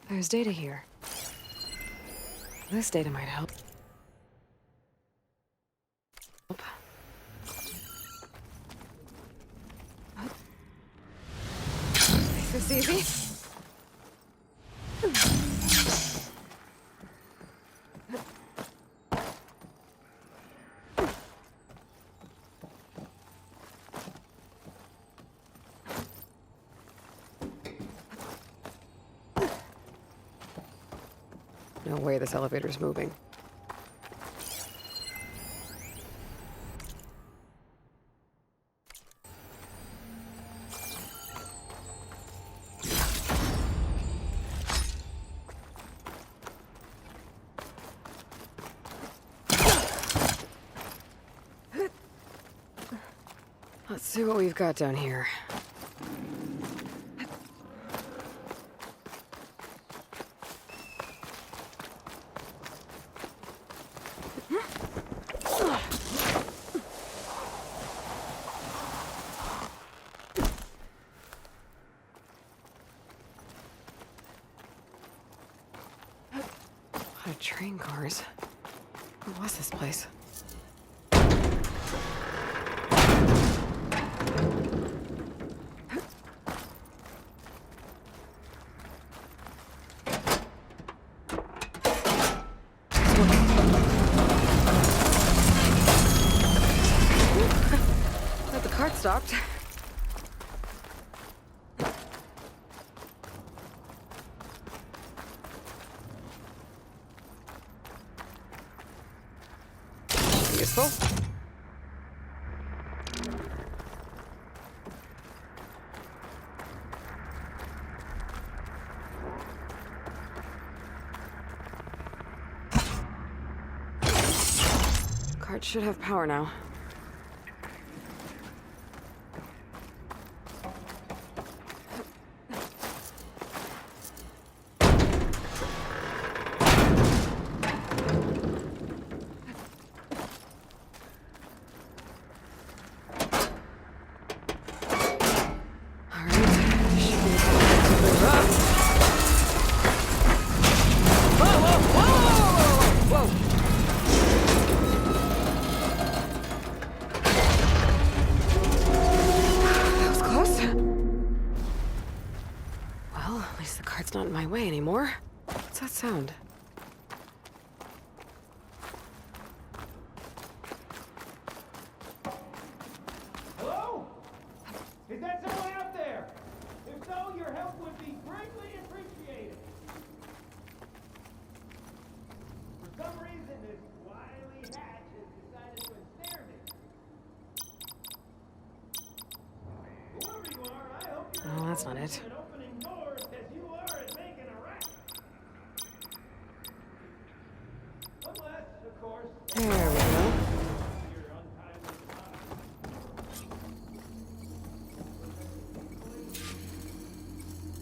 There's data here. This data might help. Is this easy? No way this elevator's moving. Let's see what we've got down here. Train cars. What was this place? But the cart stopped. Useful. Cart should have power now. Not in my way anymore. What's that sound? Hello? Is that someone out there? If so, your help would be greatly appreciated. For some reason, this wily hatch has decided to ensnare me. Whoever you are, I hope you're Oh, that's not it. and opening doors as you are at making a racket. Unless, of course, There we go. your untimely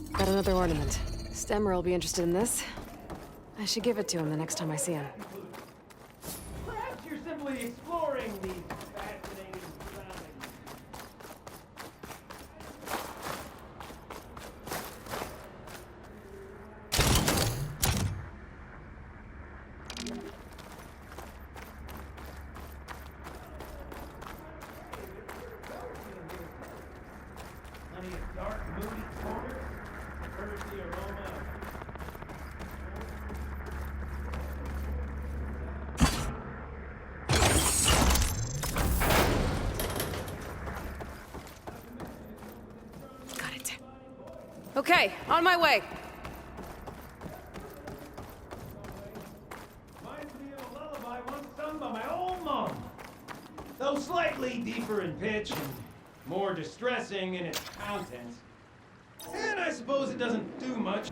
demise. Got another ornament. Stemmer will be interested in this. I should give it to him the next time I see him. Perhaps you're simply exploring these fascinating surroundings. Okay, on my way. Reminds me of a lullaby once sung by my old mom. Though slightly deeper in pitch and more distressing in its contents. And I suppose it doesn't do much.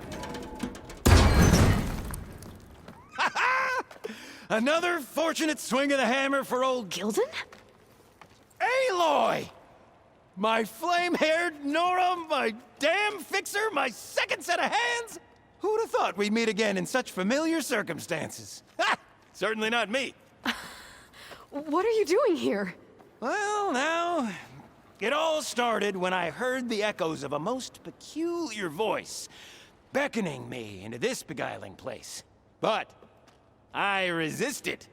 Another fortunate swing of the hammer for old Gildan? Aloy! My flame-haired Nora, my damn fixer, my second set of hands! Who'd have thought we'd meet again in such familiar circumstances? Ha! Certainly not me. What are you doing here? Well, now, it all started when I heard the echoes of a most peculiar voice beckoning me into this beguiling place. But I resisted.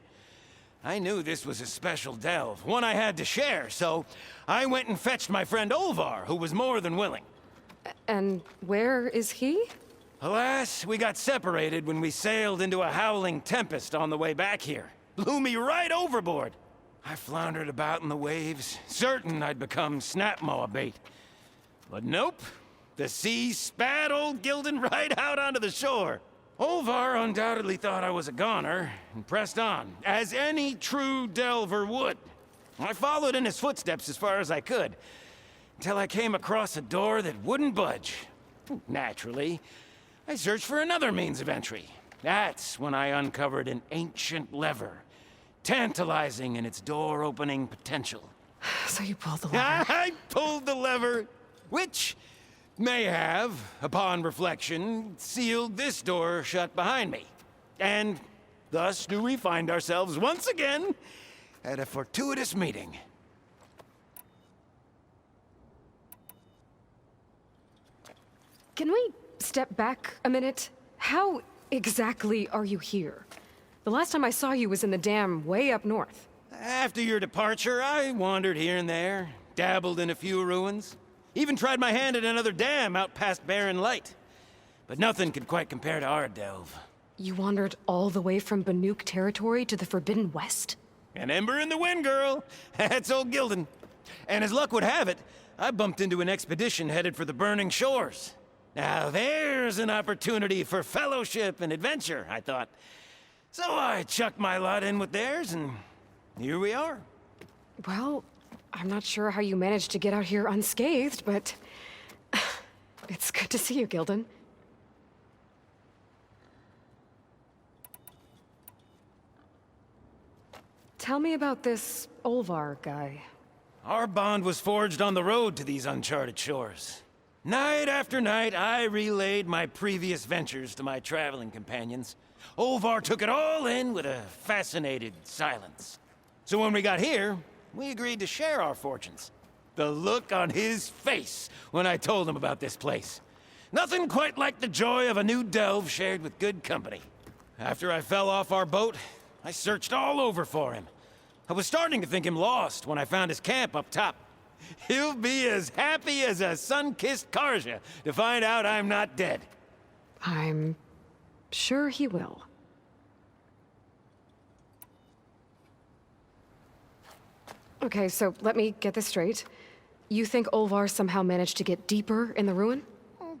I knew this was a special delve, one I had to share, so I went and fetched my friend Olvar, who was more than willing. And where is he? Alas, we got separated when we sailed into a howling tempest on the way back here. Blew me right overboard. I floundered about in the waves, certain I'd become snapmaw bait. But nope, the sea spat old Gildan right out onto the shore. Olvar undoubtedly thought I was a goner, and pressed on, as any true delver would. I followed in his footsteps as far as I could, until I came across a door that wouldn't budge. Naturally, I searched for another means of entry. That's when I uncovered an ancient lever, tantalizing in its door-opening potential. So you pulled the lever. I pulled the lever, which may have, upon reflection, sealed this door shut behind me. And thus do we find ourselves once again at a fortuitous meeting. Can we step back a minute? How exactly are you here? The last time I saw you was in the dam way up north. After your departure, I wandered here and there, dabbled in a few ruins, even tried my hand at another dam out past Barren Light. But nothing could quite compare to our delve. You wandered all the way from Banuk territory to the Forbidden West? An ember in the wind, girl. That's old Gildan. And as luck would have it, I bumped into an expedition headed for the Burning Shores. Now there's an opportunity for fellowship and adventure, I thought. So I chucked my lot in with theirs, and here we are. Well, I'm not sure how you managed to get out here unscathed, but it's good to see you, Gildan. Tell me about this Olvar guy. Our bond was forged on the road to these uncharted shores. Night after night, I relayed my previous ventures to my traveling companions. Olvar took it all in with a fascinated silence. So when we got here, we agreed to share our fortunes. The look on his face when I told him about this place. Nothing quite like the joy of a new delve shared with good company. After I fell off our boat, I searched all over for him. I was starting to think him lost when I found his camp up top. He'll be as happy as a sun-kissed Karja to find out I'm not dead. I'm sure he will. Okay, so let me get this straight. You think Olvar somehow managed to get deeper in the ruin?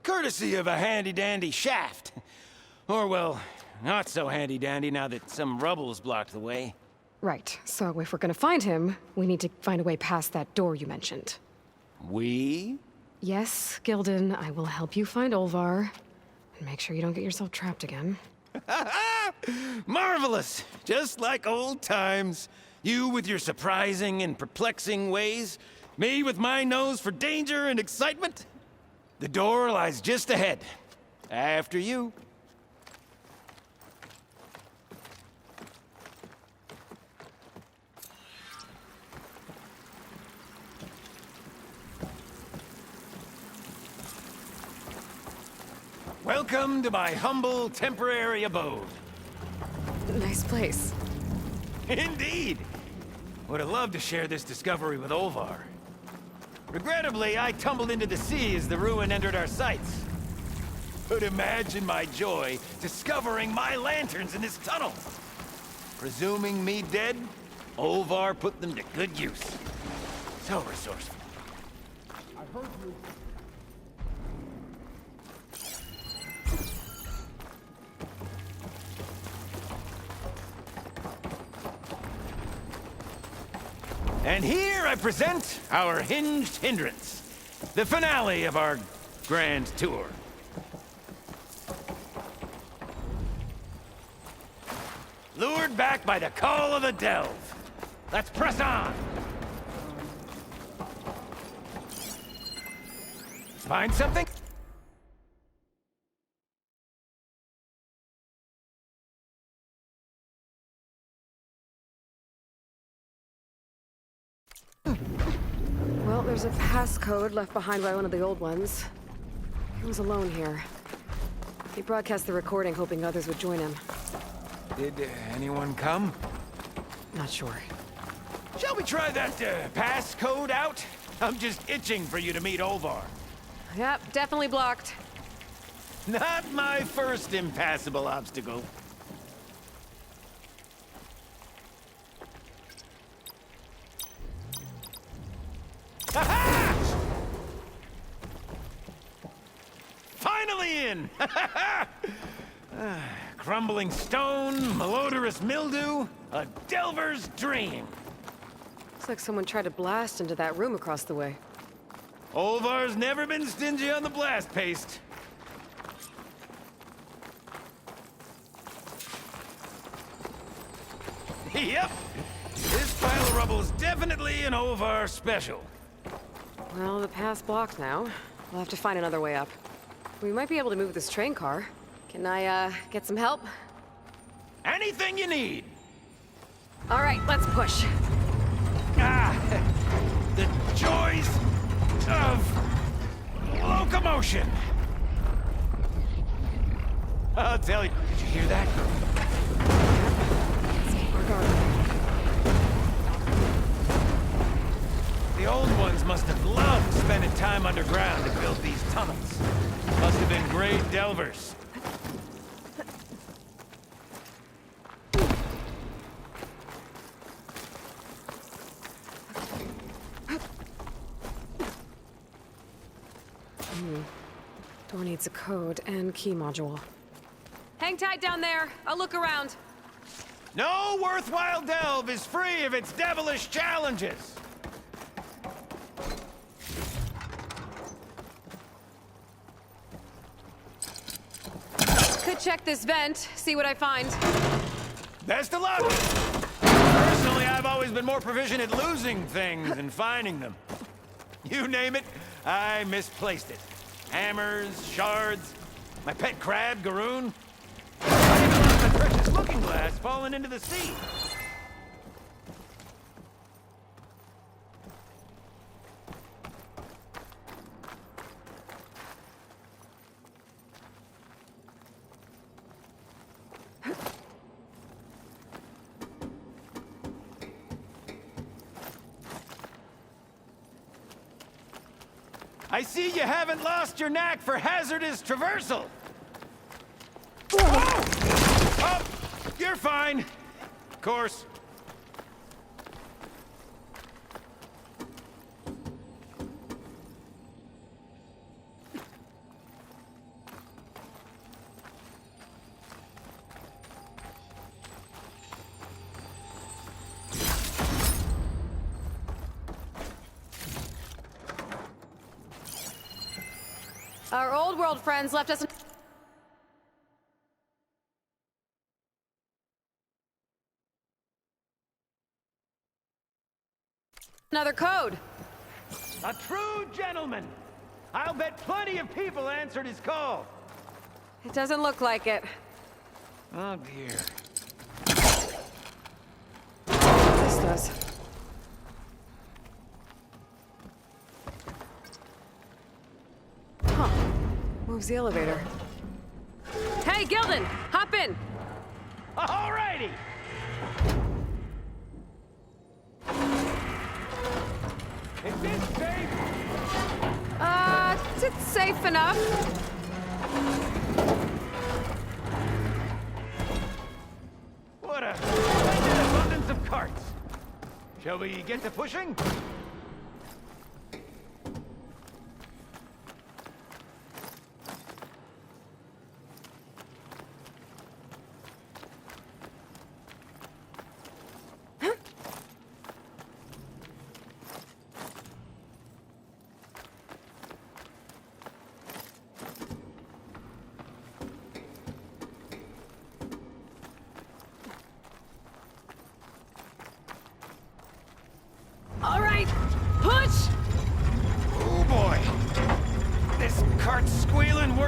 Courtesy of a handy-dandy shaft. Or, well, not so handy-dandy now that some rubble's blocked the way. Right, so if we're gonna find him, we need to find a way past that door you mentioned. We? Yes, Gildan, I will help you find Olvar. And make sure you don't get yourself trapped again. Marvelous! Just like old times. You with your surprising and perplexing ways. Me with my nose for danger and excitement. The door lies just ahead. After you. Welcome to my humble, temporary abode. Nice place. Indeed! Would have loved to share this discovery with Olvar. Regrettably, I tumbled into the sea as the ruin entered our sights. Could imagine my joy discovering my lanterns in this tunnel. Presuming me dead, Olvar put them to good use. So resourceful. I heard you. And here I present our hinged hindrance, the finale of our grand tour. Lured back by the call of the delve. Let's press on! Find something? Well, there's a passcode left behind by one of the old ones. He was alone here. He broadcast the recording, hoping others would join him. Did anyone come? Not sure. Shall we try that passcode out? I'm just itching for you to meet Olvar. Yep, definitely blocked. Not my first impassable obstacle. Ha-ha! Finally in! Crumbling stone, malodorous mildew, a delver's dream. Looks like someone tried to blast into that room across the way. Olvar's never been stingy on the blast paste. Yep. This pile of rubble is definitely an Olvar special. Well, the path's blocked now. We'll have to find another way up. We might be able to move this train car. Can I, get some help? Anything you need. All right, let's push. Ah, the joys of locomotion. I'll tell you. Did you hear that? Let's keep our guard up. The old ones must have loved spending time underground to build these tunnels. Must have been great delvers. Door needs a code and key module. Hang tight down there. I'll look around. No worthwhile delve is free of its devilish challenges. Could check this vent, see what I find. Best of luck! Personally, I've always been more proficient at losing things than finding them. You name it, I misplaced it. Hammers, shards, my pet crab, Garoon. I even lost my precious looking glass falling into the sea. I see you haven't lost your knack for hazardous traversal. Oh! Oh, you're fine. Of course. Our old world friends left us another code. A true gentleman. I'll bet plenty of people answered his call. It doesn't look like it. Oh dear. This does. Huh. Moves the elevator. Hey, Gildan! Hop in! Alrighty! Is this safe? It's safe enough. What a splendid abundance of carts. Shall we get to pushing?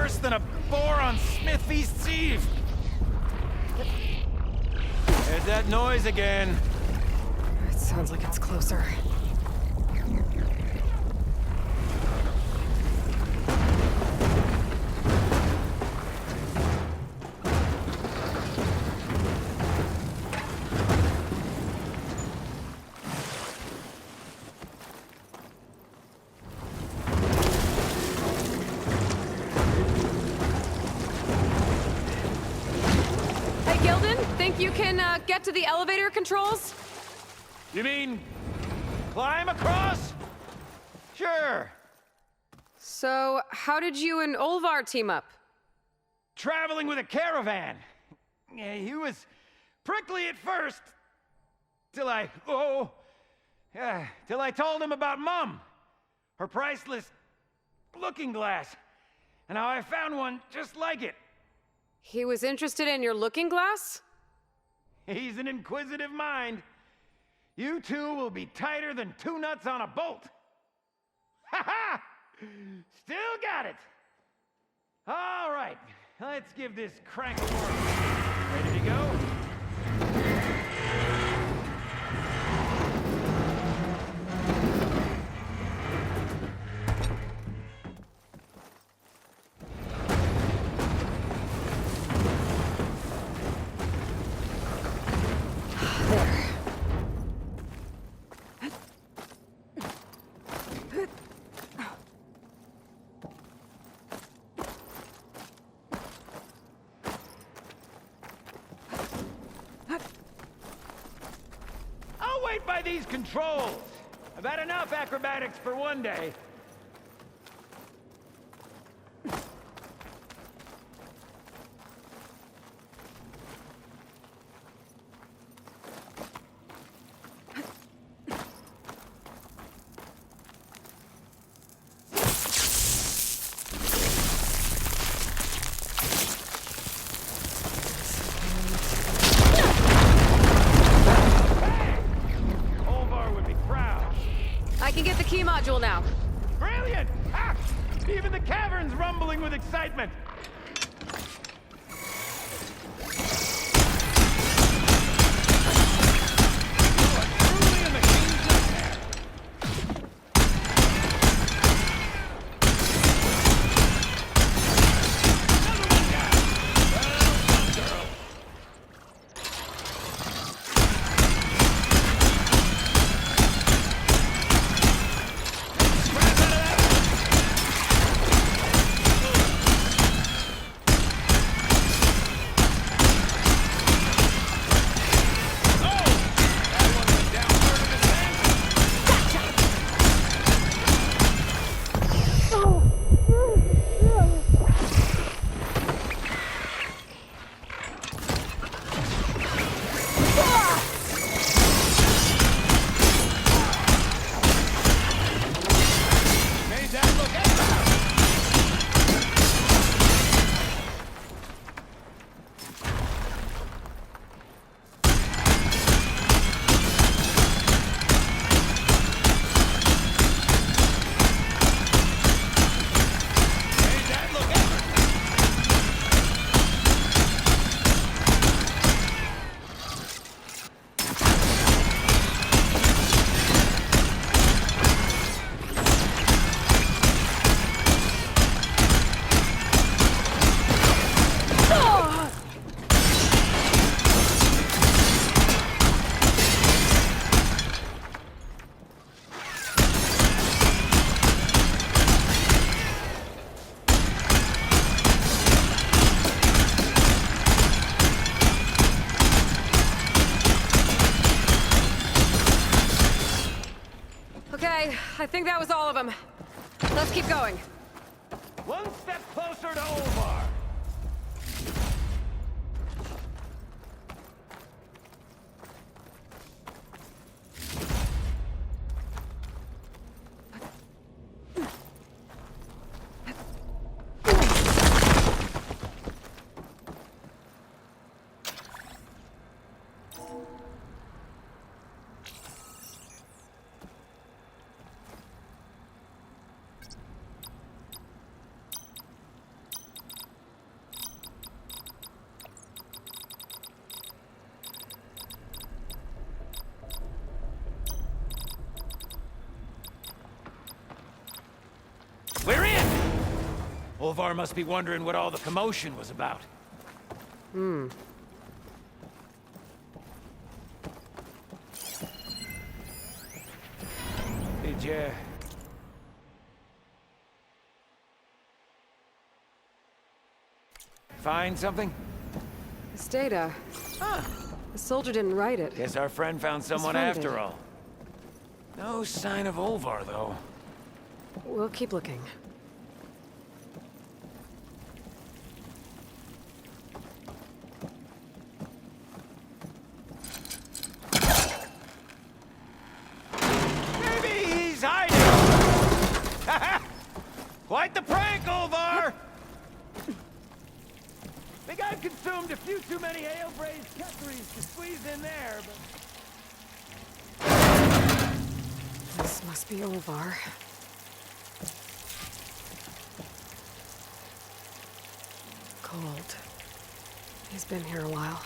worse than a boar on Smith Feast's Eve. There's that noise again. It sounds like it's closer. Think you can get to the elevator controls? You mean climb across? Sure. So, how did you and Olvar team up? Traveling with a caravan. Yeah, he was prickly at first, till I told him about Mum, her priceless looking glass, and how I found one just like it. He was interested in your looking glass? He's an inquisitive mind. You two will be tighter than two nuts on a bolt. Ha ha! Still got it. All right, let's give this crank a whirl. Ready to go? By these controls. I've had enough acrobatics for one day. Key module now. Brilliant! Ah! Even the cavern's rumbling with excitement. I think that was all of them. Let's keep going. One step closer to Olvar. Olvar must be wondering what all the commotion was about. Did you... find something? This data. The soldier didn't write it. Guess our friend found someone found after it. all. No sign of Olvar, though. We'll keep looking. Maybe he's hiding! Quite the prank, Olvar! Think I've consumed a few too many ale-braised cutleries to squeeze in there, but... This must be Olvar. Cold. He's been here a while.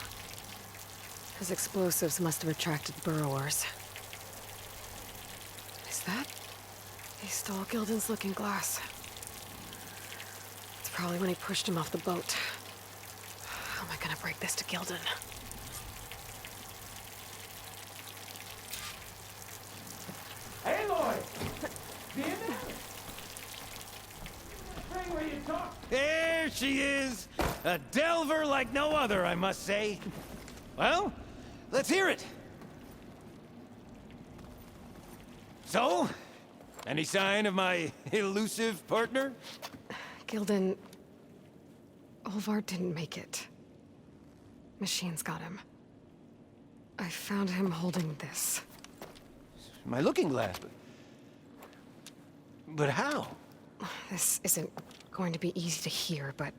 His explosives must have attracted burrowers. Is that? He stole Gildan's looking glass. It's probably when he pushed him off the boat. How am I gonna break this to Gildan? Aloy! Be in there? Thing where you talk? There she is! A delver like no other, I must say. Well, let's hear it. So, any sign of my elusive partner? Gildan... Olvar didn't make it. Machines got him. I found him holding this. My looking glass, but how? This isn't going to be easy to hear, but...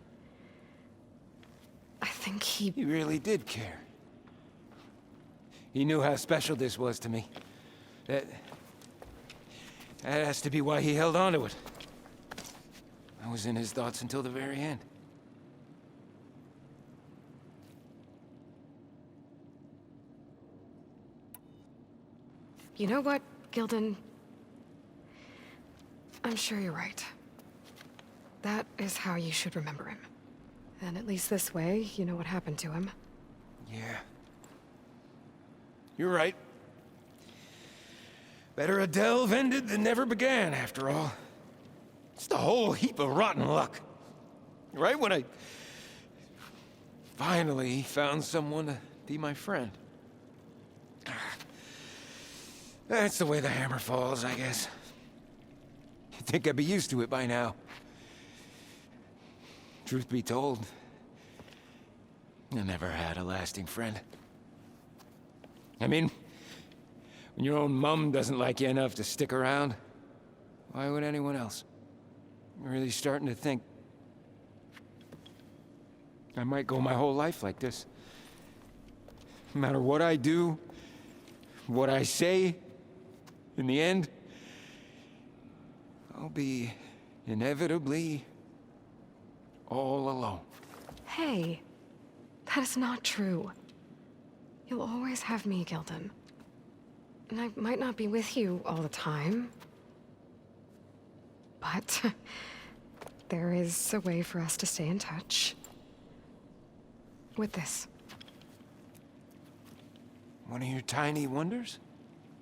I think he... He really did care. He knew how special this was to me. That has to be why he held on to it. I was in his thoughts until the very end. You know what, Gildan? I'm sure you're right. That is how you should remember him. And at least this way, you know what happened to him. Yeah. You're right. Better a delve ended than never began, after all. Just a whole heap of rotten luck. Right when I finally found someone to be my friend. That's the way the hammer falls, I guess. You'd think I'd be used to it by now. Truth be told, I never had a lasting friend. I mean, when your own mum doesn't like you enough to stick around, why would anyone else? I'm really starting to think I might go my whole life like this. No matter what I do, what I say, in the end, I'll be inevitably all alone. Hey, that is not true. You'll always have me, Gildan. And I might not be with you all the time. But there is a way for us to stay in touch. With this. One of your tiny wonders?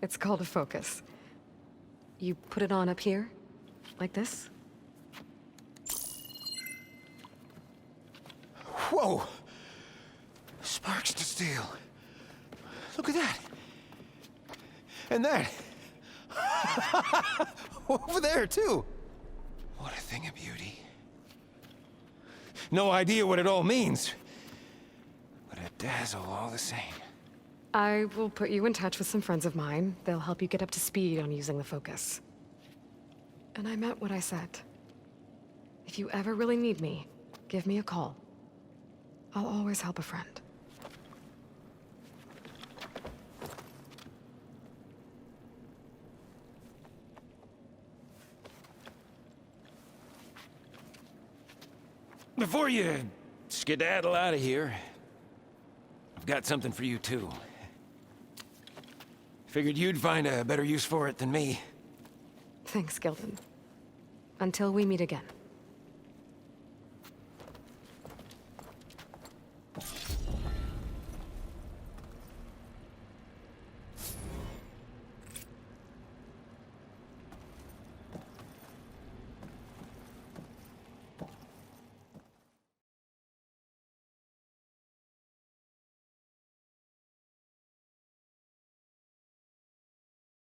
It's called a focus. You put it on up here, like this. Whoa! Sparks to steel. Look at that. And that. Over there, too. What a thing of beauty. No idea what it all means. But a dazzle all the same. I will put you in touch with some friends of mine. They'll help you get up to speed on using the focus. And I meant what I said. If you ever really need me, give me a call. I'll always help a friend. Before you skedaddle out of here, I've got something for you, too. Figured you'd find a better use for it than me. Thanks, Gildan. Until we meet again.